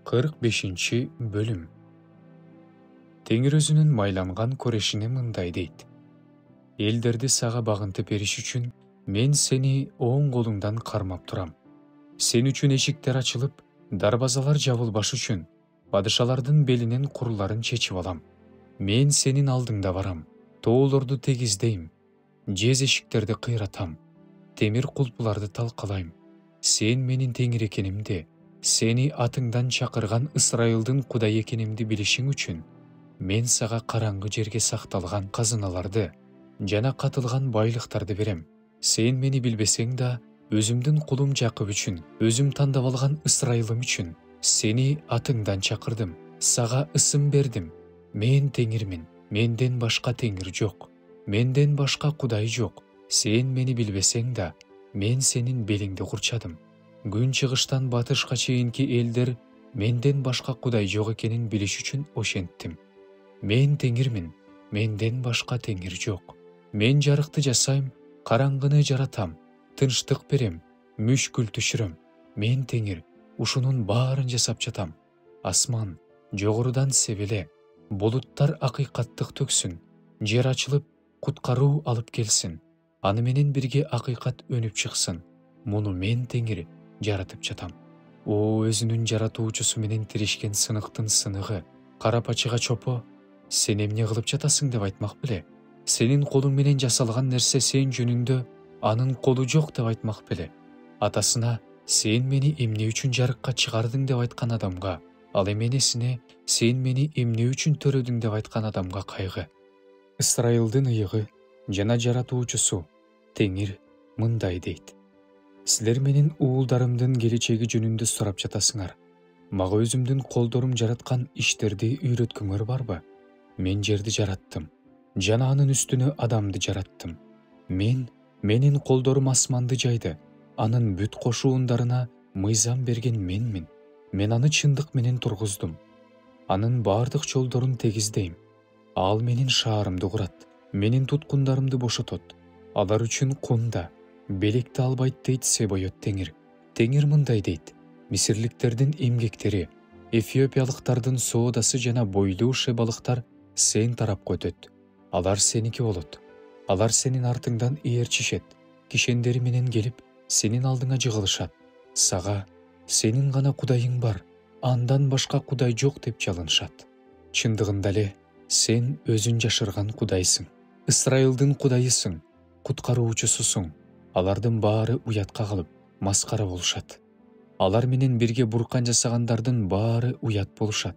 45 bölüm. Теңир өзүнүн майланган көрешине мындай дейт: элдерди сага багынтып бериш үчүн мен сени оң колуңдан кармап турам. Сен үчүн эшиктер ачылып, дарбазалар жабылбаш үчүн падышалардын белинен курларын чечип алам. Мен сенин алдыңда барам, тоолорду тегиздейм, жез эшиктерди кыйратам, темир кулпуларды талкалайм. Сен менин теңир экенимди, сени атыңдан чакырган Ысрайылдын Кудай экенимди билишиң үчүн мен сага караңгы жерге сакталган казыналарды жана катылган байлыктарды берем. Сен мени билбесең да, өзүмдүн кулум Жакып үчүн, өзүм тандап алган Ысрайылым үчүн сени атыңдан чакырдым, сага ысым бердим. Мен теңирмин, менден башка теңир жок, менден башка Кудай жок. Сен мени билбесең да, мен сенин белиңди курчадым. Күн чыгыштан батышка чейинки элдер менден башка Кудай жок экенин билиш үчүн ошенттим. Мен теңирмин, менден башка теңир жок. Мен жарыкты жасайм, караңгыны жаратам, тынчтык берем, мүшкүл түшүрөм. Мен теңир, ушунун баарын жасап жатам. Асман жогорудан себеле, булуттар акыйкаттык төксүн, жер ачылып, куткаруу алып келсин. Аны менен бирге акыйкат өнүп чыксын. Муну мен теңир жаратып жатам. О, өзүнүн жаратуучусу менен тиришкен сыныктын сыныгы, карапачыга чопо, сен эмне кылып жатасың деп айтмак беле? Сенин колуң менен жасалган нерсе сен жөнүндө анын колу жок деп айтмак беле? Атасына сен мени эмне үчүн жарыкка чыгардың деп айткан адамга, ал эменесине сен мени эмне үчүн төрөдүң деп айткан адамга кайгы. Ысрайылдын ыйыгы жана жаратуучусу Теңир мындай дейт: силер менин уулдарымдын келечеги жөнүндө сурап жатасыңар. Мага өзүмдүн колдорум жараткан иштерди үйрөткүңөр барбы? Мен жерди жараттым, жана анын үстүнө адамды жараттым. Менин колдорум асманды жайды, анын бүт кошуундарына мыйзам берген менмин. Мен аны чындык менен тургуздум. Анын бардык жолдорун тегиздейм. Ал менин шаарымды курат, менин туткундарымды бошотот. Алар үчүн кун да, белекти албайт дейт Себойот Теңир. Теңир мындай дейт: мисирликтердин эмгектери, эфиопиялыктардын соодасы жана бойлуу шебалыктар сен тарапка өтөт. Алар сеники болот. Алар сенин артыңдан ээрчишет, кишендери менен келип, сенин алдыңа жыгылышат. Сага сенин гана Кудайың бар, андан башка Кудай жок деп жалынышат. Чындыгында эле сен өзүң жашырган Кудайсың. Ысрайылдын Кудайысың, куткаруучусусуң. Алардын баары уятка калып, маскара болушат. Алар менен бирге буркан жасагандардын баары уят болушат.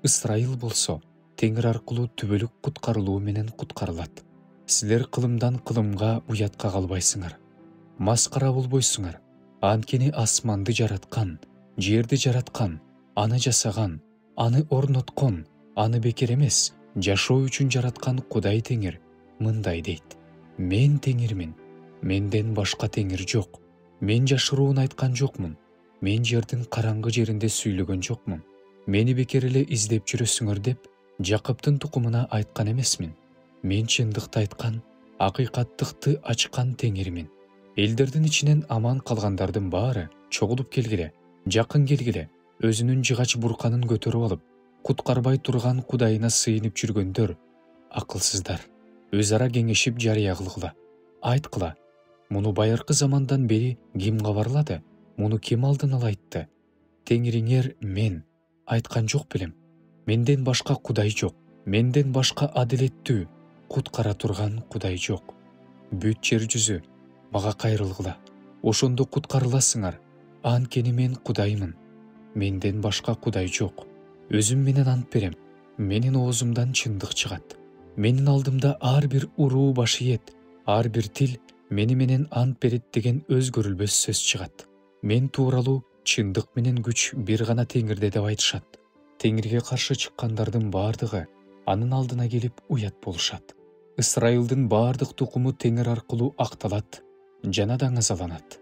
Ысрайыл болсо Теңир аркылуу түбөлүк куткарылуу менен куткарылат. Силер кылымдан кылымга уятка калбайсыңар, маскара болбойсуңар. Анткени асманды жараткан, жерди жараткан, аны жасаган, аны орноткон, аны бекер эмес, жашоо үчүн жараткан Кудай Теңир мындай дейт: мен теңирмин, менден башка теңир жок. Мен жашыруун айткан жокмун, мен жердин караңгы жеринде сүйлөгөн жокмун. Мени бекер эле издеп жүрөсүңөр деп Жакыптын тукумуна айткан эмесмин. Мен чындыкты айткан, акыйкаттыкты ачкан теңирмин. Элдердин ичинен аман калгандардын баары чогулуп келгиле, жакын келгиле, өзүнүн жыгач бурканын көтөрүп алып, куткарбай турган Кудайына сыйынып жүргөндөр, акылсыздар, өз ара кеңешип жарыя кылгыла, айткыла: муну байыркы замандан бери ким кабарлады, муну ким алдын ала айтты? Теңириңер мен айткан жок белем? Менден башка Кудай жок, менден башка адилеттүү, куткара турган Кудай жок. Бүт жер жүзү мага кайрылгыла, ошондо куткарыласыңар. Анткени мен Кудаймын, менден башка Кудай жок. Өзүм менен ант берем, менин оозумдан чындык чыгат. Менин алдымда ар бир уруу баш ийет, ар бир тил мени менен ант берет деген өзгөрүлбөс сөз чыгат. Мен тууралуу чындык менен күч бир гана Теңирде деп айтышат. Теңирге каршы чыккандардын бардыгы анын алдына келип уят болушат. Ысрайылдын бардык тукуму Теңир аркылуу акталат жана даңазаланат.